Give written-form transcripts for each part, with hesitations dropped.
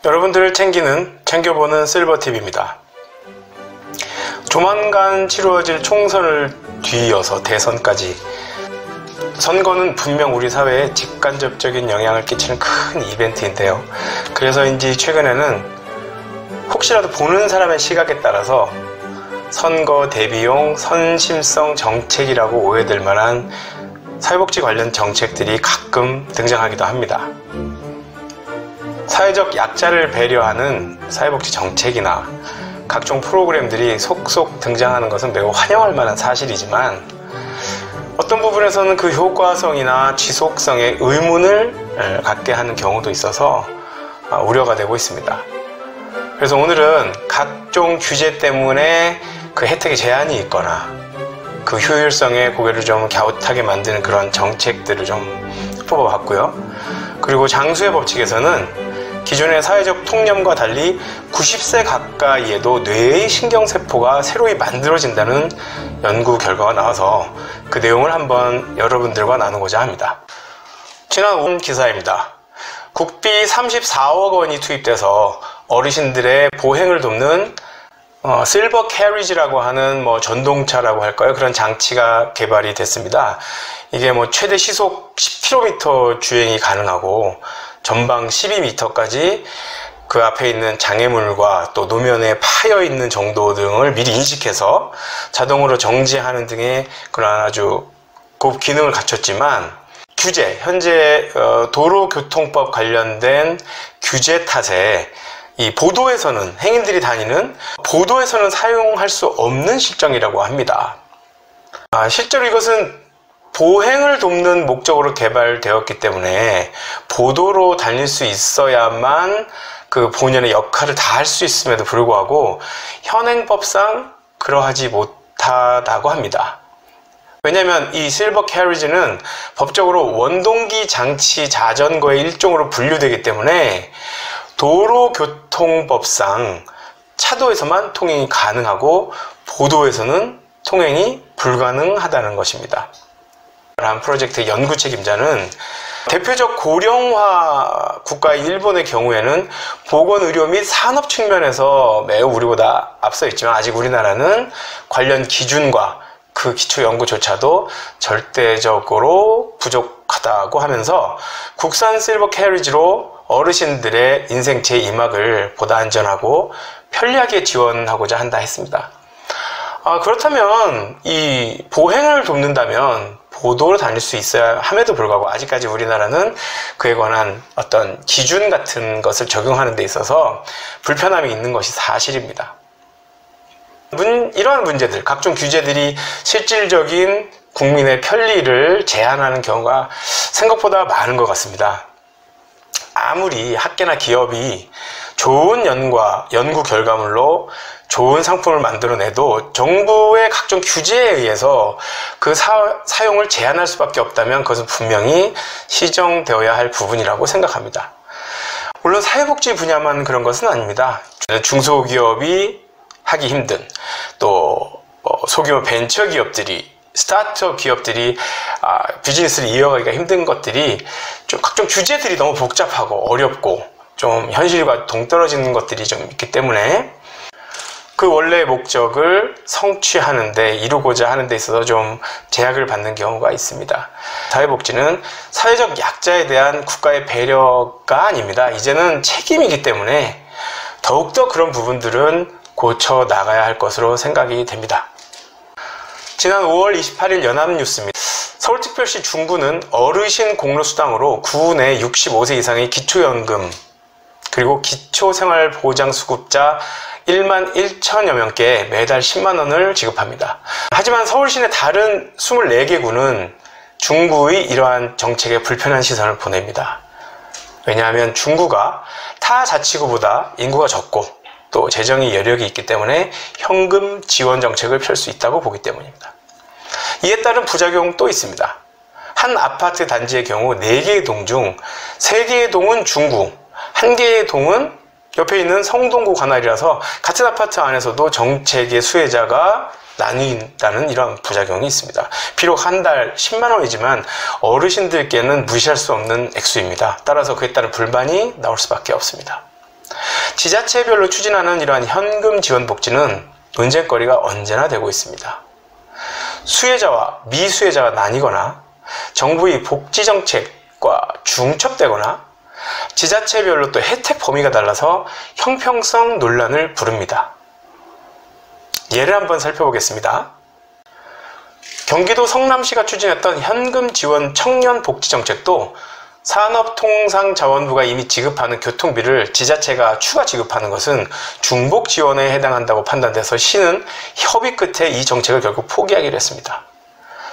여러분들을 챙겨보는 실버TV입니다. 조만간 치루어질 총선을 뒤이어서 대선까지 선거는 분명 우리 사회에 직간접적인 영향을 끼치는 큰 이벤트인데요. 그래서인지 최근에는 혹시라도 보는 사람의 시각에 따라서 선거 대비용 선심성 정책이라고 오해될 만한 사회복지 관련 정책들이 가끔 등장하기도 합니다. 사회적 약자를 배려하는 사회복지 정책이나 각종 프로그램들이 속속 등장하는 것은 매우 환영할 만한 사실이지만 어떤 부분에서는 그 효과성이나 지속성에 의문을 갖게 하는 경우도 있어서 우려가 되고 있습니다. 그래서 오늘은 각종 규제 때문에 그 혜택에 제한이 있거나 그 효율성에 고개를 좀 갸웃하게 만드는 그런 정책들을 좀 뽑아봤고요. 그리고 장수의 법칙에서는 기존의 사회적 통념과 달리 90세 가까이에도 뇌의 신경세포가 새로이 만들어진다는 연구 결과가 나와서 그 내용을 한번 여러분들과 나누고자 합니다. 지난 5분 기사입니다. 국비 34억 원이 투입돼서 어르신들의 보행을 돕는 실버 캐리지라고 하는 전동차라고 할까요? 그런 장치가 개발이 됐습니다. 이게 최대 시속 10km 주행이 가능하고 전방 12m까지 그 앞에 있는 장애물과 또 노면에 파여 있는 정도 등을 미리 인식해서 자동으로 정지하는 등의 그런 아주 고급 기능을 갖췄지만 규제, 현재 도로교통법 관련된 규제 탓에 이 보도에서는 행인들이 다니는 보도에서는 사용할 수 없는 실정이라고 합니다. 실제로 이것은 보행을 돕는 목적으로 개발되었기 때문에 보도로 다닐 수 있어야만 그 본연의 역할을 다할 수 있음에도 불구하고 현행법상 그러하지 못하다고 합니다. 왜냐하면 이 실버 캐리지는 법적으로 원동기 장치 자전거의 일종으로 분류되기 때문에 도로교통법상 차도에서만 통행이 가능하고 보도에서는 통행이 불가능하다는 것입니다. 한 프로젝트의 연구 책임자는 대표적 고령화 국가인 일본의 경우에는 보건의료 및 산업 측면에서 매우 우리보다 앞서 있지만 아직 우리나라는 관련 기준과 그 기초 연구조차도 절대적으로 부족하다고 하면서 국산 실버 캐리지로 어르신들의 인생 제2막을 보다 안전하고 편리하게 지원하고자 한다 했습니다. 그렇다면 이 보행을 돕는다면 보도로 다닐 수 있어야 함에도 불구하고 아직까지 우리나라는 그에 관한 어떤 기준 같은 것을 적용하는 데 있어서 불편함이 있는 것이 사실입니다. 이러한 문제들, 각종 규제들이 실질적인 국민의 편리를 제한하는 경우가 생각보다 많은 것 같습니다. 아무리 학계나 기업이 좋은 연구 결과물로 좋은 상품을 만들어내도 정부의 각종 규제에 의해서 그 사용을 제한할 수밖에 없다면 그것은 분명히 시정되어야 할 부분이라고 생각합니다. 물론 사회복지 분야만 그런 것은 아닙니다. 중소기업이 하기 힘든 또 소규모 벤처기업들이 스타트업 기업들이 비즈니스를 이어가기가 힘든 것들이 좀 각종 규제들이 너무 복잡하고 어렵고 좀 현실과 동떨어지는 것들이 좀 있기 때문에 그 원래의 목적을 성취하는데 이루고자 하는 데 있어서 좀 제약을 받는 경우가 있습니다. 사회복지는 사회적 약자에 대한 국가의 배려가 아닙니다. 이제는 책임이기 때문에 더욱더 그런 부분들은 고쳐 나가야 할 것으로 생각이 됩니다. 지난 5월 28일 연합뉴스입니다. 서울특별시 중구는 어르신 공로수당으로 구 내 65세 이상의 기초연금 그리고 기초생활보장수급자 1만 1천여 명께 매달 10만 원을 지급합니다. 하지만 서울 시내 다른 24개 구는 중구의 이러한 정책에 불편한 시선을 보냅니다. 왜냐하면 중구가 타 자치구보다 인구가 적고 또 재정의 여력이 있기 때문에 현금 지원 정책을 펼 수 있다고 보기 때문입니다. 이에 따른 부작용 또 있습니다. 한 아파트 단지의 경우 4개의 동 중 3개의 동은 중구, 1개의 동은 옆에 있는 성동구 관할이라서 같은 아파트 안에서도 정책의 수혜자가 나뉜다는 이런 부작용이 있습니다. 비록 한 달 10만 원이지만 어르신들께는 무시할 수 없는 액수입니다. 따라서 그에 따른 불만이 나올 수밖에 없습니다. 지자체별로 추진하는 이러한 현금 지원 복지는 논쟁거리가 언제나 되고 있습니다. 수혜자와 미수혜자가 나뉘거나 정부의 복지 정책과 중첩되거나 지자체별로 또 혜택 범위가 달라서 형평성 논란을 부릅니다. 예를 한번 살펴보겠습니다. 경기도 성남시가 추진했던 현금 지원 청년 복지 정책도 산업통상자원부가 이미 지급하는 교통비를 지자체가 추가 지급하는 것은 중복 지원에 해당한다고 판단돼서 시는 협의 끝에 이 정책을 결국 포기하기로 했습니다.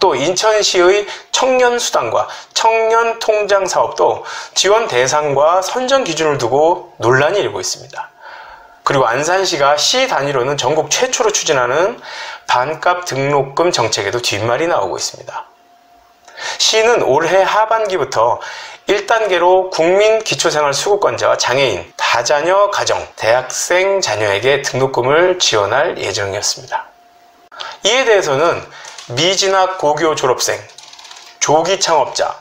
또 인천시의 청년수당과 청년통장사업도 지원 대상과 선정 기준을 두고 논란이 일고 있습니다. 그리고 안산시가 시 단위로는 전국 최초로 추진하는 반값 등록금 정책에도 뒷말이 나오고 있습니다. 시는 올해 하반기부터 1단계로 국민기초생활수급권자와 장애인, 다자녀 가정, 대학생 자녀에게 등록금을 지원할 예정이었습니다. 이에 대해서는 미진학 고교 졸업생, 조기 창업자,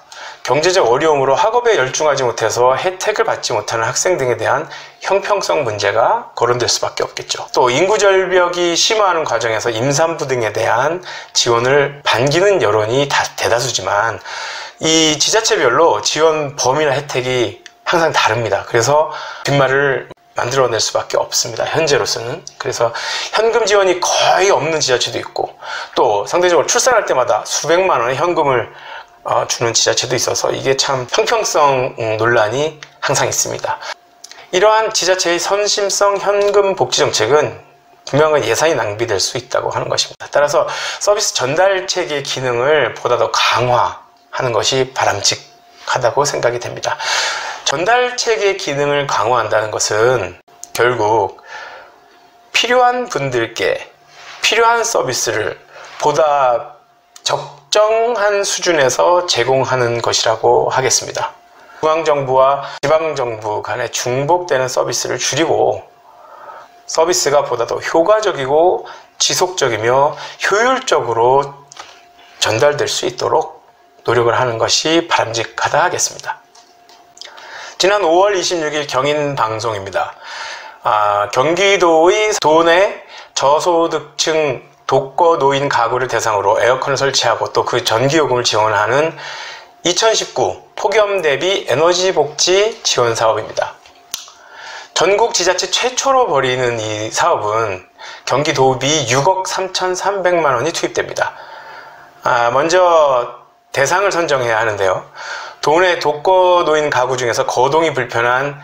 경제적 어려움으로 학업에 열중하지 못해서 혜택을 받지 못하는 학생 등에 대한 형평성 문제가 거론될 수밖에 없겠죠. 또 인구 절벽이 심화하는 과정에서 임산부 등에 대한 지원을 반기는 여론이 대다수지만 이 지자체별로 지원 범위나 혜택이 항상 다릅니다. 그래서 뒷말을 만들어낼 수밖에 없습니다. 현재로서는. 그래서 현금 지원이 거의 없는 지자체도 있고 또 상대적으로 출산할 때마다 수백만 원의 현금을 주는 지자체도 있어서 이게 참 형평성 논란이 항상 있습니다. 이러한 지자체의 선심성 현금 복지 정책은 분명한 예산이 낭비될 수 있다고 하는 것입니다. 따라서 서비스 전달 체계의 기능을 보다 더 강화하는 것이 바람직하다고 생각이 됩니다. 전달 체계의 기능을 강화한다는 것은 결국 필요한 분들께 필요한 서비스를 보다 적정한 수준에서 제공하는 것이라고 하겠습니다. 중앙정부와 지방정부 간의 중복되는 서비스를 줄이고 서비스가 보다 더 효과적이고 지속적이며 효율적으로 전달될 수 있도록 노력을 하는 것이 바람직하다 하겠습니다. 지난 5월 26일 경인방송입니다. 경기도의 도내 저소득층 독거노인 가구를 대상으로 에어컨을 설치하고 또 그 전기요금을 지원하는 2019 폭염 대비 에너지 복지 지원 사업입니다. 전국 지자체 최초로 벌이는 이 사업은 경기도비 6억 3,300만 원이 투입됩니다. 먼저 대상을 선정해야 하는데요. 도내 독거노인 가구 중에서 거동이 불편한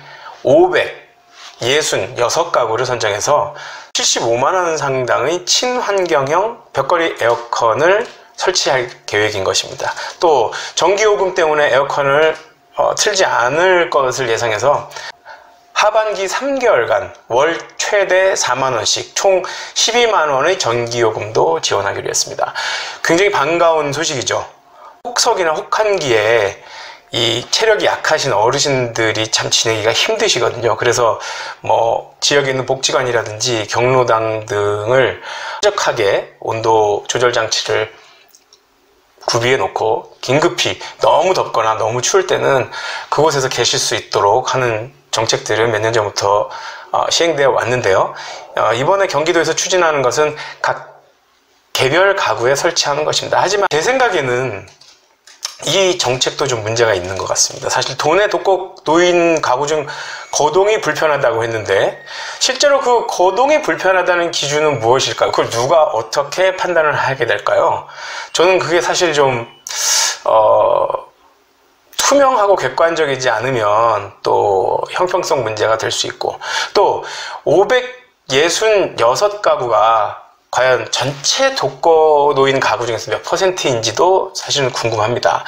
566가구를 선정해서 75만 원 상당의 친환경형 벽걸이 에어컨을 설치할 계획인 것입니다. 또 전기요금 때문에 에어컨을 틀지 않을 것을 예상해서 하반기 3개월간 월 최대 4만 원씩 총 12만 원의 전기요금도 지원하기로 했습니다. 굉장히 반가운 소식이죠. 혹석이나 혹한기에 이 체력이 약하신 어르신들이 참 지내기가 힘드시거든요. 그래서 지역에 있는 복지관이라든지 경로당 등을 쾌적하게 온도 조절 장치를 구비해 놓고 긴급히 너무 덥거나 너무 추울 때는 그곳에서 계실 수 있도록 하는 정책들은 몇 년 전부터 시행되어 왔는데요. 이번에 경기도에서 추진하는 것은 각 개별 가구에 설치하는 것입니다. 하지만 제 생각에는 이 정책도 좀 문제가 있는 것 같습니다. 사실 도내 독거노인 가구 중 거동이 불편하다고 했는데 실제로 그 거동이 불편하다는 기준은 무엇일까요? 그걸 누가 어떻게 판단을 하게 될까요? 저는 그게 사실 좀 투명하고 객관적이지 않으면 또 형평성 문제가 될 수 있고 또 566가구가 과연 전체 독거노인 가구 중에서 몇 %인지도 사실은 궁금합니다.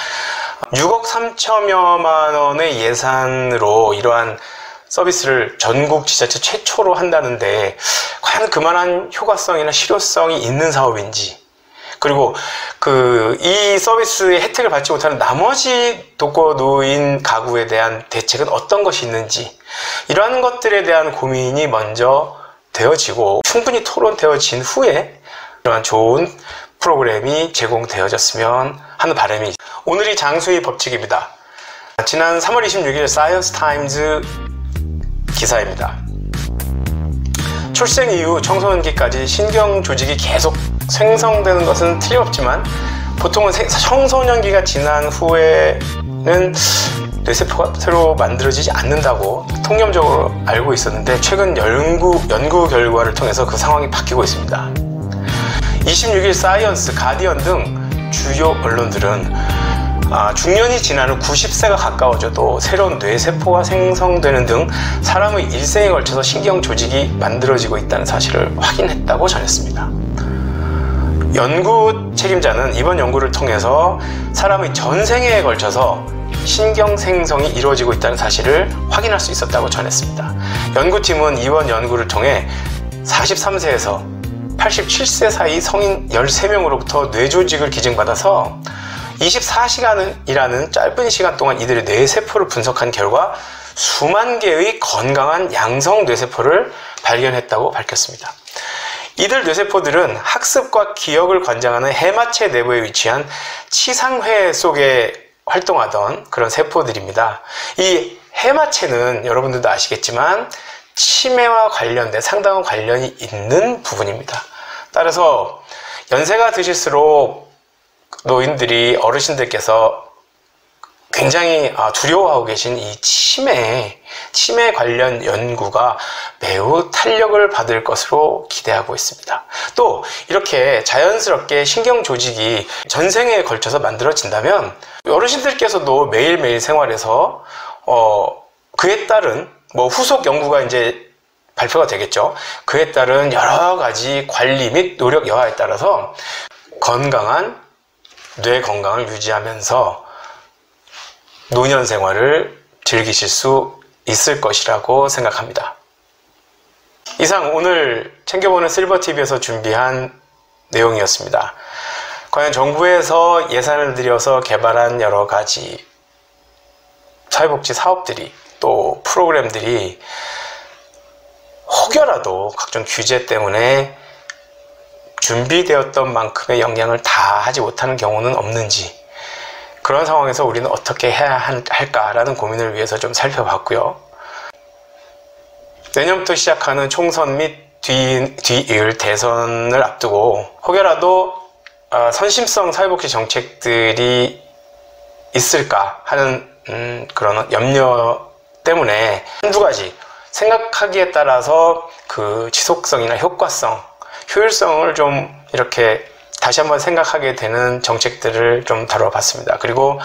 6억 3천여만 원의 예산으로 이러한 서비스를 전국 지자체 최초로 한다는데 과연 그만한 효과성이나 실효성이 있는 사업인지, 그리고 이 서비스의 혜택을 받지 못하는 나머지 독거노인 가구에 대한 대책은 어떤 것이 있는지, 이러한 것들에 대한 고민이 먼저 되어지고 충분히 토론되어진 후에 이러한 좋은 프로그램이 제공되어졌으면 하는 바람이. 오늘이 장수의 법칙입니다. 지난 3월 26일 사이언스 타임즈 기사입니다. 출생 이후 청소년기까지 신경 조직이 계속 생성되는 것은 틀림없지만 보통은 청소년기가 지난 후에는 뇌세포가 새로 만들어지지 않는다고 통념적으로 알고 있었는데 최근 연구 결과를 통해서 그 상황이 바뀌고 있습니다. 26일 사이언스, 가디언 등 주요 언론들은 중년이 지난 후 90세가 가까워져도 새로운 뇌세포가 생성되는 등 사람의 일생에 걸쳐서 신경 조직이 만들어지고 있다는 사실을 확인했다고 전했습니다. 연구 책임자는 이번 연구를 통해서 사람의 전생에 걸쳐서 신경 생성이 이루어지고 있다는 사실을 확인할 수 있었다고 전했습니다. 연구팀은 이번 연구를 통해 43세에서 87세 사이 성인 13명으로부터 뇌조직을 기증받아서 24시간이라는 짧은 시간 동안 이들의 뇌세포를 분석한 결과 수만 개의 건강한 양성 뇌세포를 발견했다고 밝혔습니다. 이들 뇌세포들은 학습과 기억을 관장하는 해마체 내부에 위치한 치상회 속에 활동하던 그런 세포들입니다. 이 해마체는 여러분들도 아시겠지만 치매와 관련된 상당한 관련이 있는 부분입니다. 따라서 연세가 드실수록 노인들이 어르신들께서 굉장히 두려워하고 계신 이 치매 관련 연구가 매우 탄력을 받을 것으로 기대하고 있습니다. 또 이렇게 자연스럽게 신경 조직이 전생에 걸쳐서 만들어진다면 어르신들께서도 매일매일 생활에서 그에 따른 후속 연구가 이제 발표가 되겠죠. 그에 따른 여러 가지 관리 및 노력 여하에 따라서 건강한 뇌 건강을 유지하면서 노년 생활을 즐기실 수 있을 것이라고 생각합니다. 이상 오늘 챙겨보는 실버TV에서 준비한 내용이었습니다. 과연 정부에서 예산을 들여서 개발한 여러 가지 사회복지 사업들이 또 프로그램들이 혹여라도 각종 규제 때문에 준비되었던 만큼의 영향을 다 하지 못하는 경우는 없는지, 그런 상황에서 우리는 어떻게 해야 할까라는 고민을 위해서 좀 살펴봤고요. 내년부터 시작하는 총선 및 뒤이을 대선을 앞두고 혹여라도 선심성 사회복지 정책들이 있을까 하는 그런 염려 때문에 한두 가지 생각하기에 따라서 그 지속성이나 효과성, 효율성을 좀 이렇게 다시 한번 생각하게 되는 정책들을 좀 다뤄봤습니다. 그리고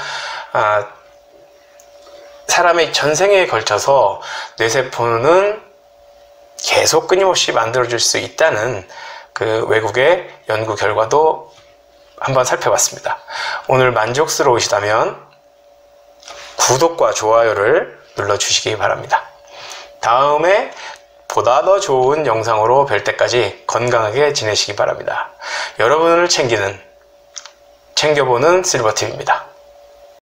사람의 전생에 걸쳐서 뇌세포는 계속 끊임없이 만들어질 수 있다는 그 외국의 연구 결과도 한번 살펴봤습니다. 오늘 만족스러우시다면 구독과 좋아요를 눌러주시기 바랍니다. 다음에 보다 더 좋은 영상으로 뵐 때까지 건강하게 지내시기 바랍니다. 여러분을 챙겨보는 실버TV입니다.